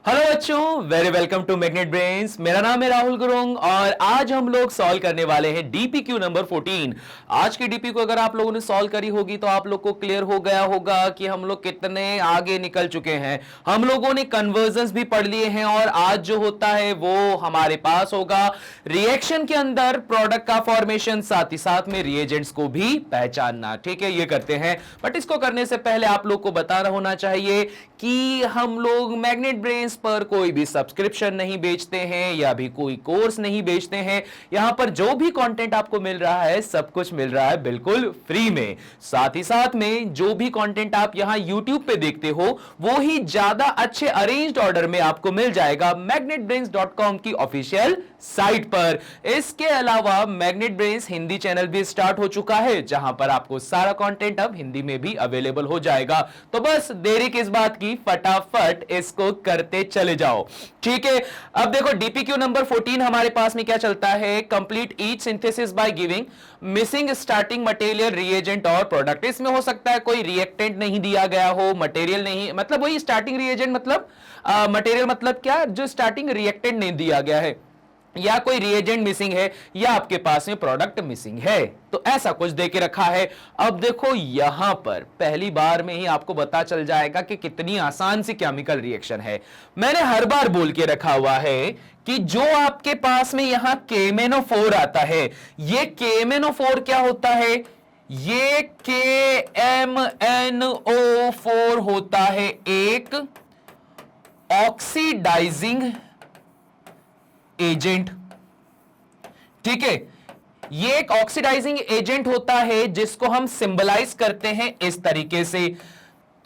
Hello बच्चों, very welcome to magnet brains. मेरा नाम है राहुल गुरुंग और आज हम लोग सॉल्व करने वाले हैं डीपीक्यू नंबर 14। आज की डीपी को अगर आप लोगों ने सॉल्व करी होगी तो आप लोग को क्लियर हो गया होगा कि हम लोग कितने आगे निकल चुके हैं। हम लोगों ने कन्वर्जन्स भी पढ़ लिए हैं और आज जो होता है वो हमारे पास होगा रिएक्शन के अंदर प्रोडक्ट का फॉर्मेशन, साथ ही साथ में रिएजेंट्स को भी पहचानना। ठीक है, ये करते हैं, बट इसको करने से पहले आप लोग को बताना होना चाहिए कि हम लोग मैग्नेट ब्रेन्स पर कोई भी सब्सक्रिप्शन नहीं बेचते हैं या भी कोई कोर्स नहीं बेचते हैं। यहां पर जो भी कंटेंट आपको मिल रहा है सब कुछ मिल रहा है बिल्कुल फ्री में। साथ ही साथ में जो भी कंटेंट आप यहां YouTube पे देखते हो वो ही ज्यादा अच्छे अरेंज्ड ऑर्डर में आपको मिल जाएगा magnetbrains.com की ऑफिशियल साइट पर। इसके अलावा मैग्नेट ब्रेन्स हिंदी चैनल भी स्टार्ट हो चुका है जहां पर आपको सारा कंटेंट अब हिंदी में भी अवेलेबल हो जाएगा। तो बस देरी किस बात की, फटाफट इसको करते चले जाओ। ठीक है, अब देखो डीपीक्यू नंबर 14 हमारे पास में क्या चलता है, complete each synthesis by giving missing starting material, reagent और प्रोडक्ट। इसमें हो सकता है कोई रिएक्टेंट नहीं दिया गया हो, मटेरियल नहीं, मतलब वही स्टार्टिंग रिएजेंट मतलब मटेरियल मतलब क्या, जो स्टार्टिंग रिएक्टेंट नहीं दिया गया है, या कोई रिएजेंट मिसिंग है, या आपके पास में प्रोडक्ट मिसिंग है, तो ऐसा कुछ दे के रखा है। अब देखो यहां पर पहली बार में ही आपको पता चल जाएगा कि कितनी आसान सी केमिकल रिएक्शन है। मैंने हर बार बोल के रखा हुआ है कि जो आपके पास में यहां KMnO4 आता है, ये KMnO4 क्या होता है, ये KMnO4 होता है एक ऑक्सीडाइजिंग एजेंट। ठीक है, ये एक ऑक्सीडाइजिंग एजेंट होता है जिसको हम सिंबलाइज करते हैं इस तरीके से।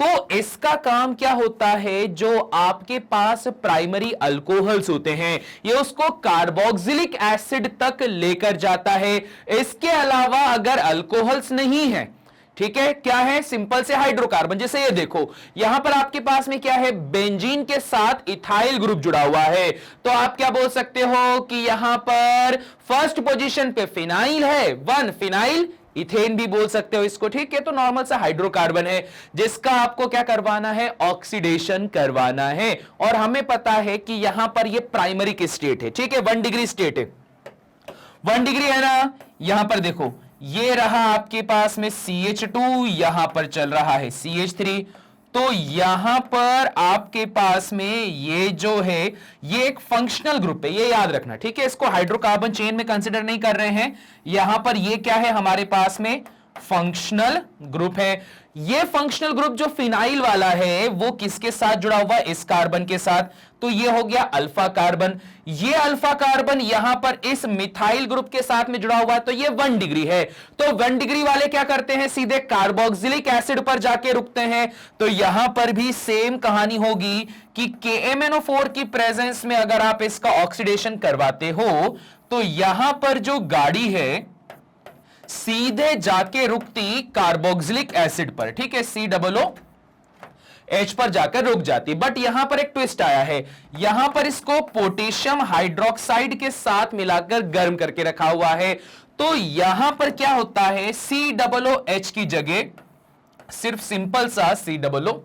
तो इसका काम क्या होता है, जो आपके पास प्राइमरी अल्कोहल्स होते हैं ये उसको कार्बोक्सिलिक एसिड तक लेकर जाता है। इसके अलावा अगर अल्कोहल्स नहीं है, ठीक है, क्या है, सिंपल से हाइड्रोकार्बन, जैसे ये देखो यहां पर आपके पास में क्या है, बेंजीन के साथ इथाइल ग्रुप जुड़ा हुआ है, तो आप क्या बोल सकते हो कि यहां पर फर्स्ट पोजीशन पे फिनाइल है, वन फिनाइल इथेन भी बोल सकते हो इसको। ठीक है, तो नॉर्मल सा हाइड्रोकार्बन है जिसका आपको क्या करवाना है, ऑक्सीडेशन करवाना है। और हमें पता है कि यहां पर ये प्राइमरी की स्टेट है, ठीक है, 1 डिग्री स्टेट है, 1 डिग्री है ना। यहां पर देखो ये रहा आपके पास में CH2, यहां पर चल रहा है CH3, तो यहां पर आपके पास में ये जो है ये एक फंक्शनल ग्रुप है, ये याद रखना। ठीक है, इसको हाइड्रोकार्बन चेन में कंसीडर नहीं कर रहे हैं। यहां पर ये क्या है, हमारे पास में फंक्शनल ग्रुप है। ये फंक्शनल ग्रुप जो फिनाइल वाला है वो किसके साथ जुड़ा हुआ है, इस कार्बन के साथ, तो ये हो गया अल्फा कार्बन। ये अल्फा कार्बन यहां पर इस मिथाइल ग्रुप के साथ में जुड़ा हुआ है, तो ये 1 डिग्री है। तो 1 डिग्री वाले क्या करते हैं, सीधे कार्बोक्सिलिक एसिड पर जाके रुकते हैं। तो यहां पर भी सेम कहानी होगी कि KMnO4 की प्रेजेंस में अगर आप इसका ऑक्सीडेशन करवाते हो तो यहां पर जो गाड़ी है सीधे जाके रुकती कार्बोक्सिलिक एसिड पर। ठीक है, COOH पर जाकर रुक जाती। बट यहां पर एक ट्विस्ट आया है, यहां पर इसको पोटेशियम हाइड्रोक्साइड के साथ मिलाकर गर्म करके रखा हुआ है। तो यहां पर क्या होता है, COOH की जगह सिर्फ सिंपल सा COO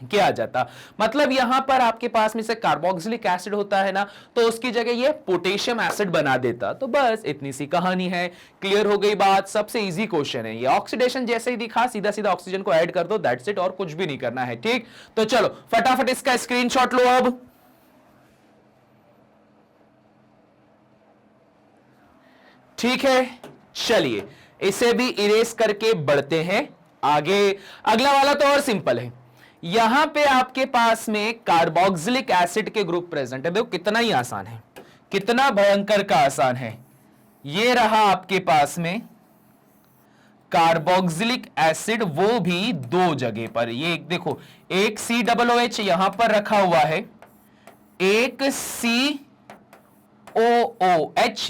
क्या आ जाता, मतलब यहां पर आपके पास में से कार्बोक्सिलिक एसिड होता है ना, तो उसकी जगह ये पोटेशियम एसिड बना देता। तो बस इतनी सी कहानी है, क्लियर हो गई बात। सबसे इजी क्वेश्चन है ये, ऑक्सीडेशन जैसे ही दिखा सीधा सीधा ऑक्सीजन को ऐड कर दो, दैट्स इट, और कुछ भी नहीं करना है। ठीक, तो चलो फटाफट इसका स्क्रीनशॉट लो अब। ठीक है, चलिए इसे भी इरेज करके बढ़ते हैं आगे। अगला वाला तो और सिंपल है, यहां पे आपके पास में कार्बोक्सिलिक एसिड के ग्रुप प्रेजेंट है। देखो कितना ही आसान है, कितना भयंकर का आसान है। ये रहा आपके पास में कार्बोक्सिलिक एसिड, वो भी 2 जगह पर। ये देखो एक COOH यहां पर रखा हुआ है, एक COOH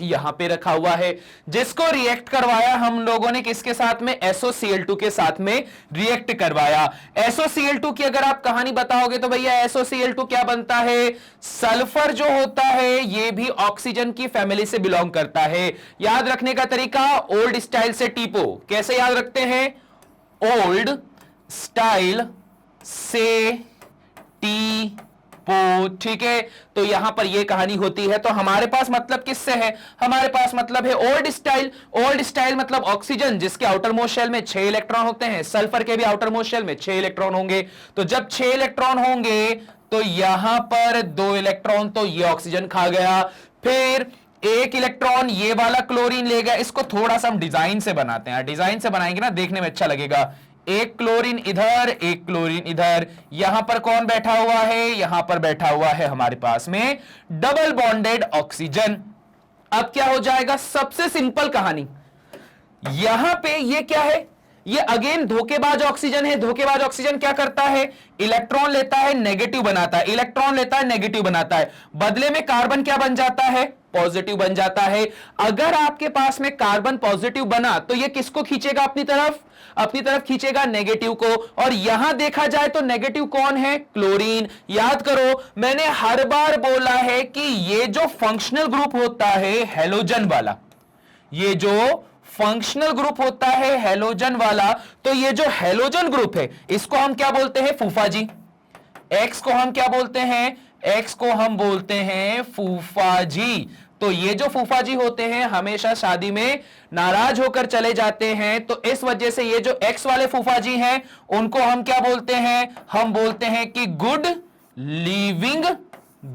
यहां पे रखा हुआ है, जिसको रिएक्ट करवाया हम लोगों ने किसके साथ में, SOCl2 के साथ में रिएक्ट करवाया। SOCl2 की अगर आप कहानी बताओगे तो भैया SOCl2 क्या बनता है, सल्फर जो होता है ये भी ऑक्सीजन की फैमिली से बिलोंग करता है। याद रखने का तरीका ओल्ड स्टाइल से टीपो, कैसे याद रखते हैं, ओल्ड स्टाइल से टी टू, ठीक है। तो यहां पर यह कहानी होती है। तो हमारे पास मतलब किससे है? हमारे पास मतलब है ओल्ड स्टाइल। ओल्ड स्टाइल मतलब ऑक्सीजन जिसके आउटर मोस्ट शेल में 6 इलेक्ट्रॉन होते हैं, सल्फर के भी आउटर मोस्ट शेल में 6 इलेक्ट्रॉन होंगे। तो जब 6 इलेक्ट्रॉन होंगे तो यहां पर 2 इलेक्ट्रॉन तो ये ऑक्सीजन खा गया, फिर 1 इलेक्ट्रॉन ये वाला क्लोरीन ले गया। इसको थोड़ा सा हम डिजाइन से बनाते हैं, डिजाइन से बनाएंगे ना देखने में अच्छा लगेगा। एक क्लोरीन इधर, एक क्लोरीन इधर, यहां पर कौन बैठा हुआ है? यहां पर बैठा हुआ है हमारे पास में डबल बॉन्डेड ऑक्सीजन। अब क्या हो जाएगा? सबसे सिंपल कहानी, यहां पे ये क्या है? ये अगेन धोखेबाज ऑक्सीजन है। धोखेबाज ऑक्सीजन क्या करता है? इलेक्ट्रॉन लेता है, नेगेटिव बनाता है, इलेक्ट्रॉन लेता है, नेगेटिव बनाता है, बदले में कार्बन क्या बन जाता है? पॉजिटिव बन जाता है। अगर आपके पास में कार्बन पॉजिटिव बना तो ये किसको खींचेगा अपनी तरफ? अपनी तरफ खींचेगा नेगेटिव को। और यहां देखा जाए तो नेगेटिव कौन है? क्लोरीन। याद करो मैंने हर बार बोला है कि ये जो फंक्शनल ग्रुप होता है हैलोजन वाला, ये जो फंक्शनल ग्रुप होता है हैलोजन वाला, तो ये जो हैलोजन ग्रुप है इसको हम क्या बोलते हैं? फूफाजी। एक्स को हम क्या बोलते हैं? एक्स को हम बोलते हैं फूफाजी। तो ये जो फूफाजी होते हैं हमेशा शादी में नाराज होकर चले जाते हैं। तो इस वजह से ये जो एक्स वाले फूफाजी हैं उनको हम क्या बोलते हैं? हम बोलते हैं कि गुड लिविंग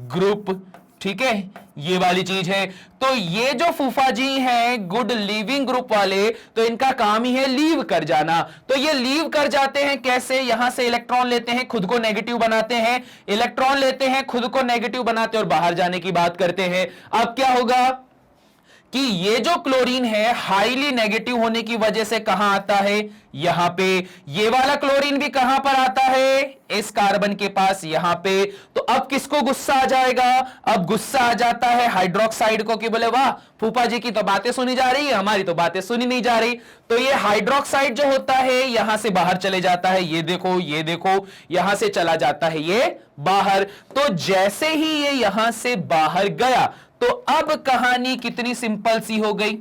ग्रुप, ठीक है, ये वाली चीज है। तो ये जो फूफाजी हैं गुड लिविंग ग्रुप वाले, तो इनका काम ही है लीव कर जाना। तो ये लीव कर जाते हैं कैसे? यहां से इलेक्ट्रॉन लेते हैं, खुद को नेगेटिव बनाते हैं, इलेक्ट्रॉन लेते हैं, खुद को नेगेटिव बनाते हैं और बाहर जाने की बात करते हैं। अब क्या होगा कि ये जो क्लोरीन है हाईली नेगेटिव होने की वजह से कहां आता है? यहां पे। ये वाला क्लोरीन भी कहां पर आता है? इस कार्बन के पास, यहां पे। तो अब किसको गुस्सा आ जाएगा? अब गुस्सा आ जाता है हाइड्रोक्साइड को कि बोले वाह फूफा जी की तो बातें सुनी जा रही है, हमारी तो बातें सुनी नहीं जा रही। तो ये हाइड्रोक्साइड जो होता है यहां से बाहर चले जाता है। ये देखो, ये देखो, यहां से चला जाता है ये बाहर। तो जैसे ही ये यहां से बाहर गया तो अब कहानी कितनी सिंपल सी हो गई,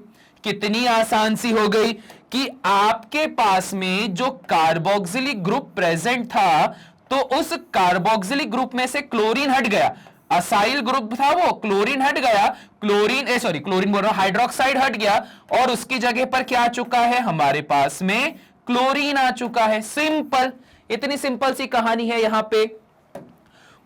कितनी आसान सी हो गई कि आपके पास में जो कार्बोक्सिलिक ग्रुप प्रेजेंट था तो उस कार्बोक्सिलिक ग्रुप में से क्लोरीन हट गया। असाइल ग्रुप था वो, क्लोरीन हट गया, क्लोरीन बोल रहा हूं, हाइड्रोक्साइड हट गया और उसकी जगह पर क्या आ चुका है? हमारे पास में क्लोरीन आ चुका है। सिंपल, इतनी सिंपल सी कहानी है यहां पे।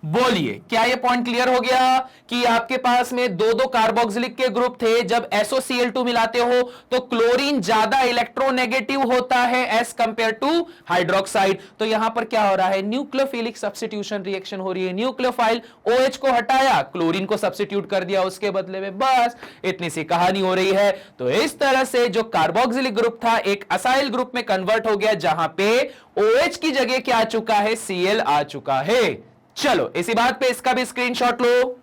बोलिए क्या ये पॉइंट क्लियर हो गया कि आपके पास में दो दो कार्बोक्सिलिक के ग्रुप थे, जब SOCl2 मिलाते हो तो क्लोरीन ज्यादा इलेक्ट्रोनेगेटिव होता है एज कंपेयर टू हाइड्रोक्साइड। तो यहां पर क्या हो रहा है? न्यूक्लियोफिलिक सब्स्टिट्यूशन रिएक्शन हो रही है। न्यूक्लियोफाइल OH को हटाया, क्लोरीन को सब्स्टिट्यूट कर दिया उसके बदले में, बस इतनी सी कहानी हो रही है। तो इस तरह से जो कार्बोक्सिलिक ग्रुप था एक असाइल ग्रुप में कन्वर्ट हो गया, जहां पे OH की जगह क्या आ चुका है? Cl आ चुका है। चलो इसी बात पे इसका भी स्क्रीनशॉट लो।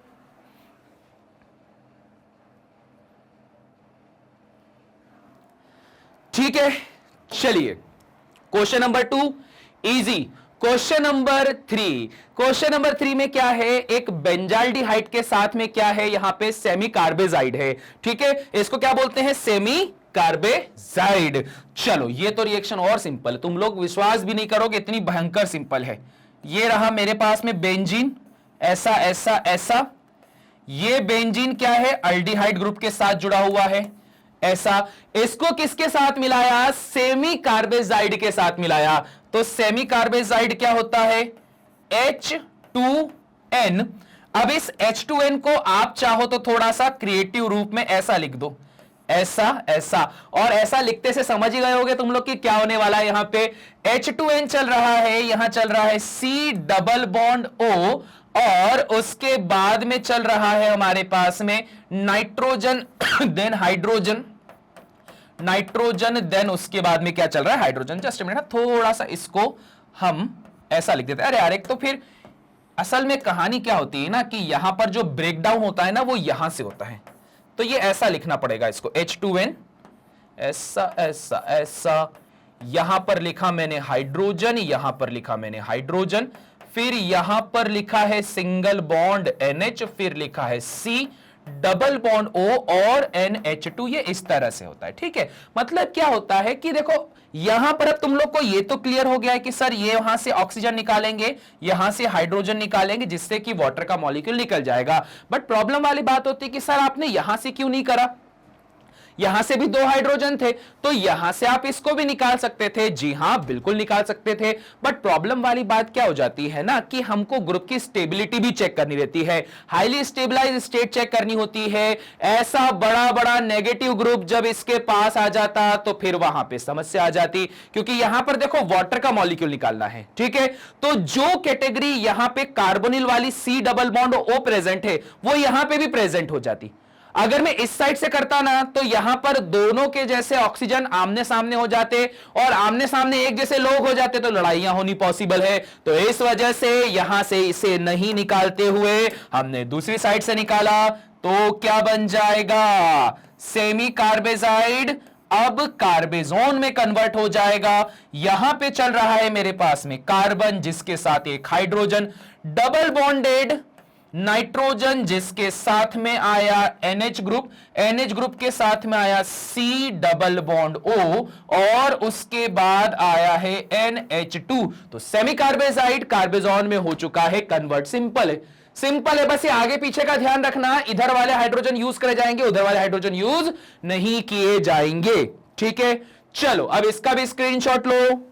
ठीक है, चलिए question number 2 easy. Question number 3, question number 3 में क्या है? एक बेंजाल्डिहाइड के साथ में क्या है? यहां पे सेमी कार्बेजाइड है, ठीक है, इसको क्या बोलते हैं? Semi carbazide. चलो ये तो रिएक्शन और सिंपल है, तुम लोग विश्वास भी नहीं करोगे इतनी भयंकर सिंपल है। ये रहा मेरे पास में बेंजीन, ऐसा ऐसा ऐसा। ये बेंजीन क्या है? अल्डिहाइड ग्रुप के साथ जुड़ा हुआ है, ऐसा। इसको किसके साथ मिलाया? सेमी कार्बेजाइड के साथ मिलाया। तो सेमी कार्बेजाइड क्या होता है? H2N। अब इस H2N को आप चाहो तो थोड़ा सा क्रिएटिव रूप में ऐसा लिख दो, ऐसा ऐसा। और ऐसा लिखते से समझ ही गए होगे तुम लोग कि क्या होने वाला है। यहां पे H2N चल रहा है, यहां चल रहा है C डबल बॉन्ड O, और उसके बाद में चल रहा है हमारे पास में nitrogen then hydrogen, nitrogen then उसके बाद में क्या चल रहा है? हाइड्रोजन। जस्ट मिनट, थोड़ा सा इसको हम ऐसा लिख देते हैं। अरे यार, एक तो फिर असल में कहानी क्या होती है ना कि यहां पर जो ब्रेकडाउन होता है ना वो यहां से होता है, तो ये ऐसा लिखना पड़ेगा इसको, H2N ऐसा ऐसा ऐसा। यहां पर लिखा मैंने हाइड्रोजन, यहां पर लिखा मैंने हाइड्रोजन, फिर यहां पर लिखा है सिंगल बॉन्ड NH, फिर लिखा है C डबल बॉन्ड O और NH2, ये इस तरह से होता है। ठीक है, मतलब क्या होता है कि देखो यहां पर अब तुम लोग को ये तो क्लियर हो गया है कि सर ये वहां से ऑक्सीजन निकालेंगे, यहां से हाइड्रोजन निकालेंगे, जिससे कि वाटर का मॉलिक्यूल निकल जाएगा। बट प्रॉब्लम वाली बात होती है कि सर आपने यहां से क्यों नहीं करा, यहां से भी 2 हाइड्रोजन थे, तो यहां से आप इसको भी निकाल सकते थे। जी हां, बिल्कुल निकाल सकते थे। बट प्रॉब्लम वाली बात क्या हो जाती है ना कि हमको ग्रुप की स्टेबिलिटी भी चेक करनी रहती है, हाईली स्टेबलाइज स्टेट चेक करनी होती है। ऐसा बड़ा बड़ा नेगेटिव ग्रुप जब इसके पास आ जाता तो फिर वहां पे समस्या आ जाती, क्योंकि यहां पर देखो वाटर का मॉलिक्यूल निकालना है। ठीक है, तो जो कैटेगरी यहां पे कार्बोनिल वाली C double bond O present है, वो यहां पे भी प्रेजेंट हो जाती। अगर मैं इस साइड से करता ना तो यहां पर दोनों के जैसे ऑक्सीजन आमने सामने हो जाते, और आमने सामने एक जैसे लोग हो जाते तो लड़ाइयां होनी पॉसिबल है। तो इस वजह से यहां से इसे नहीं निकालते हुए हमने दूसरी साइड से निकाला। तो क्या बन जाएगा, सेमी कार्बेजाइड अब कार्बेजोन में कन्वर्ट हो जाएगा। यहां पे चल रहा है मेरे पास में कार्बन, जिसके साथ एक हाइड्रोजन, डबल बॉन्डेड नाइट्रोजन, जिसके साथ में आया NH ग्रुप, NH ग्रुप के साथ में आया C डबल बॉन्ड O, और उसके बाद आया है NH2। तो सेमी कार्बेजाइड कार्बेजोन में हो चुका है कन्वर्ट। सिंपल है, सिंपल है, बस ये आगे पीछे का ध्यान रखना, इधर वाले हाइड्रोजन यूज करे जाएंगे, उधर वाले हाइड्रोजन यूज नहीं किए जाएंगे। ठीक है, चलो अब इसका भी स्क्रीनशॉट लो।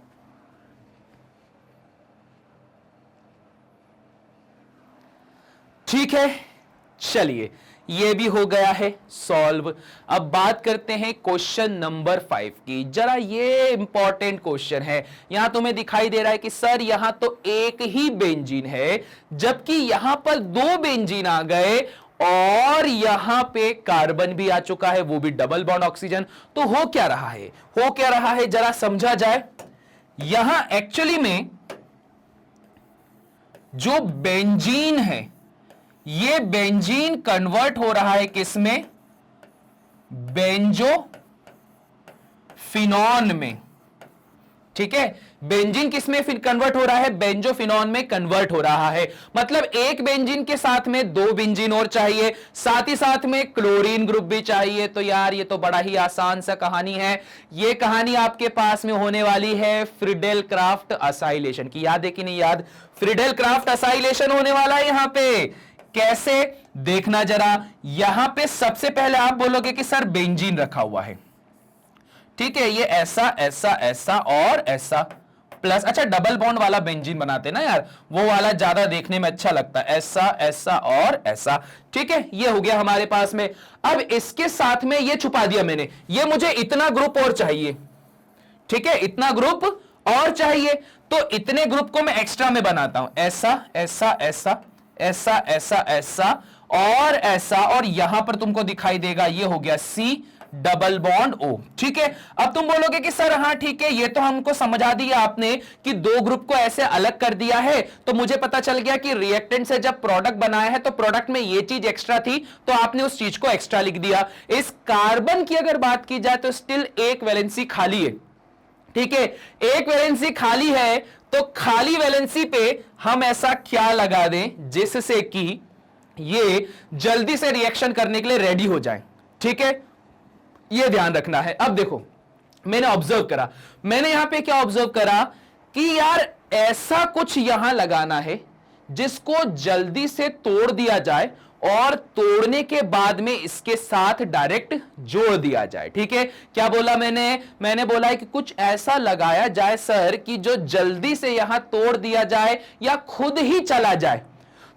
ठीक है, चलिए ये भी हो गया है सॉल्व। अब बात करते हैं क्वेश्चन नंबर 5 की। जरा ये इंपॉर्टेंट क्वेश्चन है। यहां तुम्हें दिखाई दे रहा है कि सर यहां तो एक ही बेंजीन है, जबकि यहां पर 2 बेंजीन आ गए, और यहां पे कार्बन भी आ चुका है, वो भी डबल बॉन्ड ऑक्सीजन। तो हो क्या रहा है, हो क्या रहा है, जरा समझा जाए। यहां एक्चुअली में जो बेंजीन है, ये बेंजीन कन्वर्ट हो रहा है किसमें, बेंजो फिनॉन में। ठीक है, बेंजीन किसमें फिर कन्वर्ट हो रहा है, बेंजोफिनॉन में कन्वर्ट हो रहा है। मतलब एक बेंजीन के साथ में 2 बेंजीन और चाहिए, साथ ही साथ में क्लोरीन ग्रुप भी चाहिए। तो यार ये तो बड़ा ही आसान सा कहानी है। ये कहानी आपके पास में होने वाली है फ्रीडेल क्राफ्ट असाइलेशन की। याद है कि नहीं याद, फ्रीडेल क्राफ्ट असाइलेशन होने वाला है। यहां पे कैसे देखना जरा, यहां पे सबसे पहले आप बोलोगे कि सर बेंजीन रखा हुआ है। ठीक है, ये ऐसा ऐसा ऐसा और ऐसा प्लस, अच्छा डबल बॉन्ड वाला बेंजीन बनाते ना यार, वो वाला ज्यादा देखने में अच्छा लगता है, ऐसा ऐसा और ऐसा। ठीक है, ये हो गया हमारे पास में। अब इसके साथ में ये छुपा दिया मैंने, ये मुझे इतना ग्रुप और चाहिए। ठीक है, इतना ग्रुप और चाहिए, तो इतने ग्रुप को मैं एक्स्ट्रा में बनाता हूं, ऐसा ऐसा ऐसा ऐसा ऐसा ऐसा और ऐसा, और यहां पर तुमको दिखाई देगा ये हो गया C डबल बॉन्ड O। ठीक है, अब तुम बोलोगे कि सर हां ठीक है, ये तो हमको समझा दिया आपने कि 2 ग्रुप को ऐसे अलग कर दिया है, तो मुझे पता चल गया कि रिएक्टेंट से जब प्रोडक्ट बनाया है तो प्रोडक्ट में ये चीज एक्स्ट्रा थी, तो आपने उस चीज को एक्स्ट्रा लिख दिया। इस कार्बन की अगर बात की जाए तो स्टिल एक वैलेंसी खाली है। ठीक है, एक वैलेंसी खाली है, तो खाली वैलेंसी पे हम ऐसा क्या लगा दें जिससे कि ये जल्दी से रिएक्शन करने के लिए रेडी हो जाए। ठीक है, ये ध्यान रखना है। अब देखो मैंने ऑब्जर्व करा, मैंने यहां पे क्या ऑब्जर्व करा कि यार ऐसा कुछ यहां लगाना है जिसको जल्दी से तोड़ दिया जाए, और तोड़ने के बाद में इसके साथ डायरेक्ट जोड़ दिया जाए। ठीक है, क्या बोला मैंने बोला है कि कुछ ऐसा लगाया जाए सर कि जो जल्दी से यहां तोड़ दिया जाए या खुद ही चला जाए।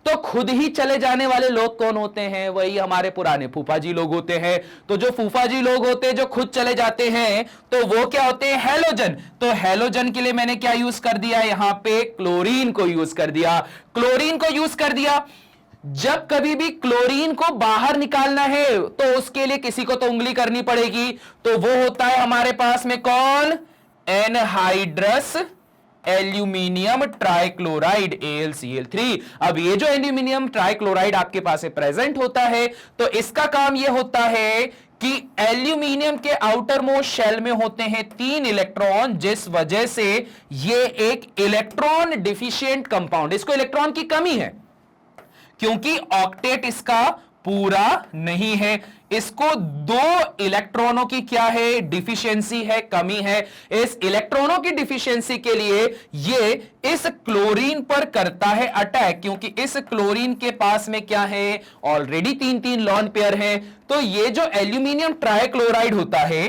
तो खुद ही चले जाने वाले लोग कौन होते हैं, वही हमारे पुराने फूफा जी लोग होते हैं। तो जो फूफा जी लोग होते हैं जो खुद चले जाते हैं, तो वो क्या होते हैं, हैलोजन। तो हैलोजन के लिए मैंने क्या यूज कर दिया, यहां पे क्लोरीन को यूज कर दिया, क्लोरीन को यूज कर दिया। जब कभी भी क्लोरीन को बाहर निकालना है तो उसके लिए किसी को तो उंगली करनी पड़ेगी, तो वो होता है हमारे पास में कौन, एनहाइड्रस एल्यूमिनियम ट्राइक्लोराइड AlCl3। अब ये जो एल्यूमिनियम ट्राइक्लोराइड आपके पास है प्रेजेंट होता है, तो इसका काम ये होता है कि एल्यूमिनियम के आउटर मोस्ट शेल में होते हैं 3 इलेक्ट्रॉन, जिस वजह से ये एक इलेक्ट्रॉन डिफिशिएंट कंपाउंड, इसको इलेक्ट्रॉन की कमी है, क्योंकि ऑक्टेट इसका पूरा नहीं है। इसको दो इलेक्ट्रॉनों की क्या है, डिफिशियंसी है, कमी है। इस इलेक्ट्रॉनों की डिफिशियंसी के लिए ये इस क्लोरीन पर करता है अटैक, क्योंकि इस क्लोरीन के पास में क्या है, ऑलरेडी 3-3 लॉन पेयर है। तो ये जो एल्यूमिनियम ट्राइक्लोराइड होता है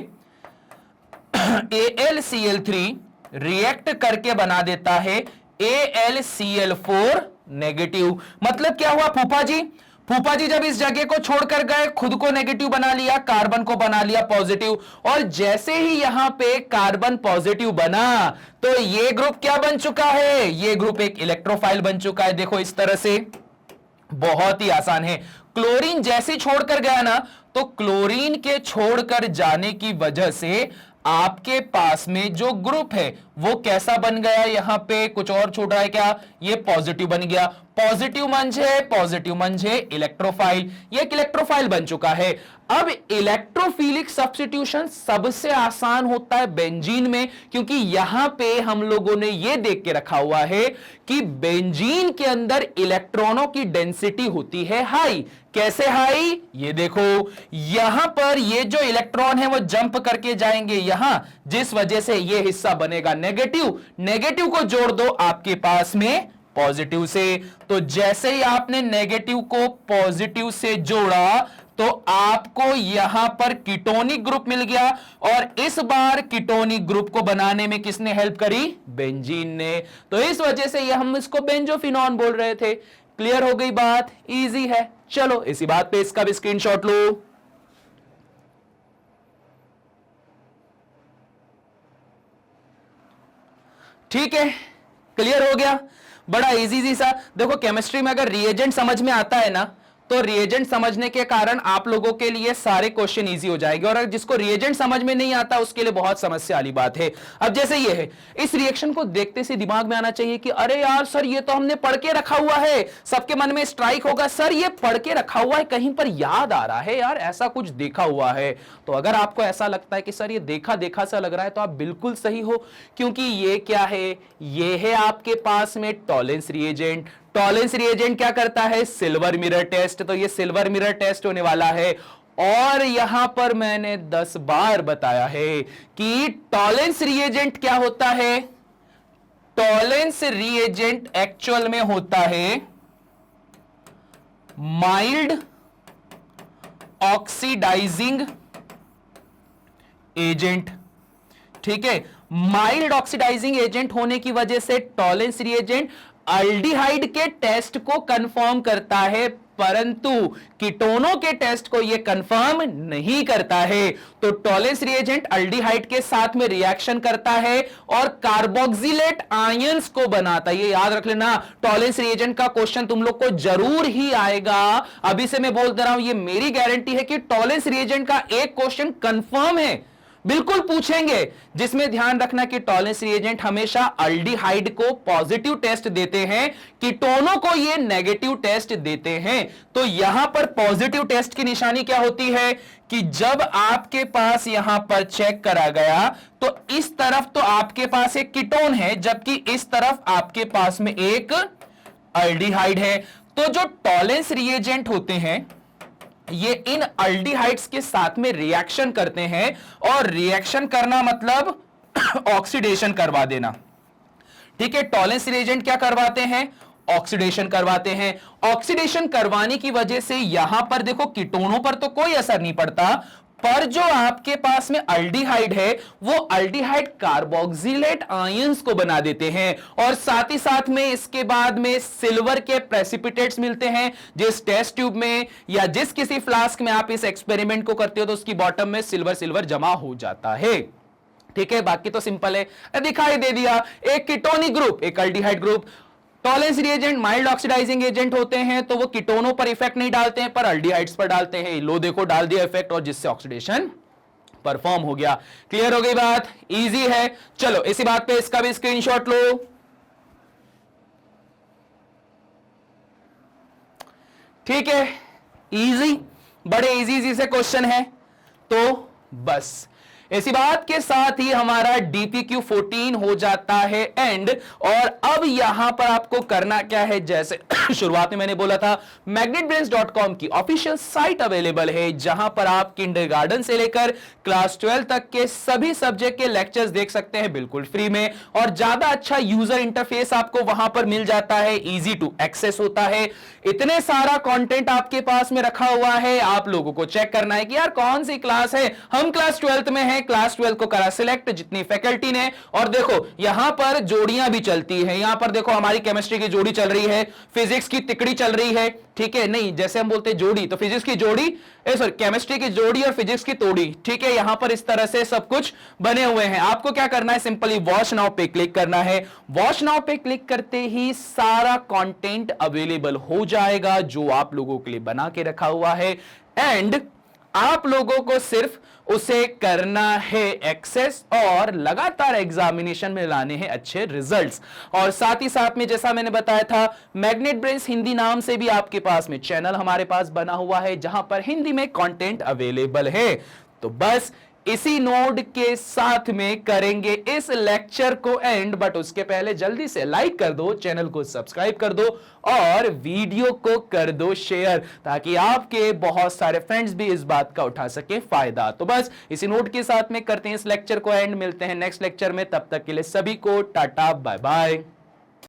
AlCl3 रिएक्ट करके बना देता है AlCl4 नेगेटिव। मतलब क्या हुआ फूफा जी जब इस जगह को छोड़कर गए, खुद को नेगेटिव बना लिया, कार्बन को बना लिया पॉजिटिव। और जैसे ही यहां पे कार्बन पॉजिटिव बना तो ये ग्रुप क्या बन चुका है, ये ग्रुप एक इलेक्ट्रोफाइल बन चुका है। देखो इस तरह से, बहुत ही आसान है। क्लोरीन जैसे छोड़कर गया ना, तो क्लोरीन के छोड़कर जाने की वजह से आपके पास में जो ग्रुप है वो कैसा बन गया, यहां पे कुछ और छूट रहा है क्या, ये पॉजिटिव बन गया। पॉजिटिव मंझे इलेक्ट्रोफाइल, ये एक इलेक्ट्रोफाइल बन चुका है। अब इलेक्ट्रोफिलिक सब्स्टिट्यूशन सबसे आसान होता है बेंजीन में, क्योंकि यहां पे हम लोगों ने ये देख के रखा हुआ है कि बेंजीन के अंदर इलेक्ट्रॉनों की डेंसिटी होती है हाई। कैसे हाई, ये देखो यहां पर ये जो इलेक्ट्रॉन है वो जंप करके जाएंगे यहां, जिस वजह से ये हिस्सा बनेगा नेगेटिव। नेगेटिव को जोड़ दो आपके पास में पॉजिटिव से, तो जैसे ही आपने नेगेटिव को पॉजिटिव से जोड़ा तो आपको यहां पर कीटोनिक ग्रुप मिल गया। और इस बार कीटोनिक ग्रुप को बनाने में किसने हेल्प करी, बेंजीन ने। तो इस वजह से ये हम इसको बेंजोफिनॉन बोल रहे थे। क्लियर हो गई बात, इजी है। चलो इसी बात पे इसका भी स्क्रीनशॉट लो। ठीक है, क्लियर हो गया, बड़ा इजी सा। देखो केमिस्ट्री में अगर रिएजेंट समझ में आता है ना, तो रिएजेंट समझने के कारण आप लोगों के लिए सारे क्वेश्चन इजी हो जाएंगे। और जिसको रिएजेंट समझ में नहीं आता उसके लिए बहुत समस्या वाली बात है। अब जैसे ये है, इस रिएक्शन को देखते से दिमाग में आना चाहिए कि अरे यार सर ये तो हमने पढ़ के रखा हुआ है। सबके मन में स्ट्राइक होगा, सर ये पढ़ के रखा हुआ है, कहीं पर याद आ रहा है यार, ऐसा कुछ देखा हुआ है। तो अगर आपको ऐसा लगता है कि सर ये देखा देखा सा लग रहा है, तो आप बिल्कुल सही हो, क्योंकि ये क्या है, ये है आपके पास में टॉलेंस रिएजेंट। टॉलेंस रिएजेंट क्या करता है, सिल्वर मिरर टेस्ट। तो ये सिल्वर मिरर टेस्ट होने वाला है। और यहां पर मैंने 10 बार बताया है कि टॉलेंस रिएजेंट क्या होता है। टॉलेंस रिएजेंट एक्चुअल में होता है माइल्ड ऑक्सीडाइजिंग एजेंट। ठीक है, माइल्ड ऑक्सीडाइजिंग एजेंट होने की वजह से टॉलेंस रिएजेंट अल्डिहाइड के टेस्ट को कंफर्म करता है, परंतु कीटोनों के टेस्ट को यह कंफर्म नहीं करता है। तो टॉलेंस रिएजेंट अल्डिहाइड के साथ में रिएक्शन करता है और कार्बोक्सिलेट आयंस को बनाता है। ये याद रख लेना, टॉलेंस रिएजेंट का क्वेश्चन तुम लोग को जरूर ही आएगा। अभी से मैं बोल दे रहा हूं, ये मेरी गारंटी है कि टॉलेंस रिएजेंट का एक क्वेश्चन कंफर्म है, बिल्कुल पूछेंगे। जिसमें ध्यान रखना कि टॉलेंस रिएजेंट हमेशा अल्डिहाइड को पॉजिटिव टेस्ट देते हैं, कीटोनों को ये नेगेटिव टेस्ट देते हैं। तो यहां पर पॉजिटिव टेस्ट की निशानी क्या होती है कि जब आपके पास यहां पर चेक करा गया तो इस तरफ तो आपके पास एक कीटोन है, जबकि इस तरफ आपके पास में एक अल्डिहाइड है। तो जो टॉलेंस रिएजेंट होते हैं ये इन अल्डिहाइड्स के साथ में रिएक्शन करते हैं, और रिएक्शन करना मतलब ऑक्सीडेशन करवा देना। ठीक है, टॉलेंस रिएजेंट क्या करवाते हैं, ऑक्सीडेशन करवाते हैं। ऑक्सीडेशन करवाने की वजह से यहां पर देखो कीटोनों पर तो कोई असर नहीं पड़ता, पर जो आपके पास में अल्डिहाइड है वो अल्डिहाइड कार्बोक्सिलेट आयंस को बना देते हैं। और साथ ही साथ में इसके बाद में सिल्वर के प्रेसिपिटेट्स मिलते हैं। जिस टेस्ट ट्यूब में या जिस किसी फ्लास्क में आप इस एक्सपेरिमेंट को करते हो तो उसकी बॉटम में सिल्वर जमा हो जाता है। ठीक है, बाकी तो सिंपल है, दिखाई दे दिया। एक कीटोनिक ग्रुप, एक aldehyde group. Tollens reagent mild oxidising agent होते हैं, तो वो कीटोनों पर इफेक्ट नहीं डालते हैं, पर अल्डिहाइड्स पर डालते हैं। लो देखो डाल दिया इफेक्ट, और जिससे ऑक्सीडेशन परफॉर्म हो गया। क्लियर हो गई बात, इजी है। चलो इसी बात पे इसका भी स्क्रीनशॉट लो। ठीक है, इजी, बड़े इजी से क्वेश्चन है। तो बस इसी बात के साथ ही हमारा DPQ 14 हो जाता है एंड। और अब यहां पर आपको करना क्या है, जैसे शुरुआत में मैंने बोला था magnetbrains.com की ऑफिशियल साइट अवेलेबल है जहां पर आप किंडरगार्टन से लेकर क्लास 12 तक के सभी सब्जेक्ट के लेक्चर्स देख सकते हैं बिल्कुल फ्री में। और ज्यादा अच्छा यूजर इंटरफेस आपको वहां पर मिल जाता है, इजी टू एक्सेस होता है। इतने सारा कंटेंट आपके पास में रखा हुआ है, आप लोगों को चेक करना है कि यार कौन सी क्लास है। हम क्लास 12th में हैं, क्लास 12 को करा सिलेक्ट जितनी फैकल्टी ने। और देखो यहां पर जोड़ियां भी चलती हैं, यहां पर देखो हमारी केमिस्ट्री की जोड़ी चल रही है, फिजिक्स की तिकड़ी चल रही है, ठीक है, नहीं जैसे हम बोलते हैं जोड़ी तो फिजिक्स की जोड़ी, सॉरी केमिस्ट्री की जोड़ी और फिजिक्स की तोड़ी, ठीक है। यहां पर इस तरह से सब कुछ बने हुए हैं। आपको क्या करना है, सिंपली वॉच नाउ पे क्लिक करना है। वॉच नाउ पे क्लिक करते ही सारा कंटेंट अवेलेबल हो जाएगा जो आप लोगों के लिए बना के रखा हुआ है एंड आप लोगों को सिर्फ उसे करना है एक्सेस और लगातार एग्जामिनेशन में लाने हैं अच्छे रिजल्ट्स। और साथ ही साथ में जैसा मैंने बताया था, मैग्नेट ब्रेन्स हिंदी नाम से भी आपके पास में चैनल हमारे पास बना हुआ है जहां पर हिंदी में कंटेंट अवेलेबल है। तो बस इसी नोड के साथ में करेंगे इस लेक्चर को एंड, बट उसके पहले जल्दी से लाइक कर दो, चैनल को सब्सक्राइब कर दो और वीडियो को कर दो शेयर, ताकि आपके बहुत सारे फ्रेंड्स भी इस बात का उठा सके फायदा। तो बस इसी नोट के साथ में करते हैं इस लेक्चर को एंड, मिलते हैं नेक्स्ट लेक्चर में, तब तक के लिए सभी को टाटा बाय बाय।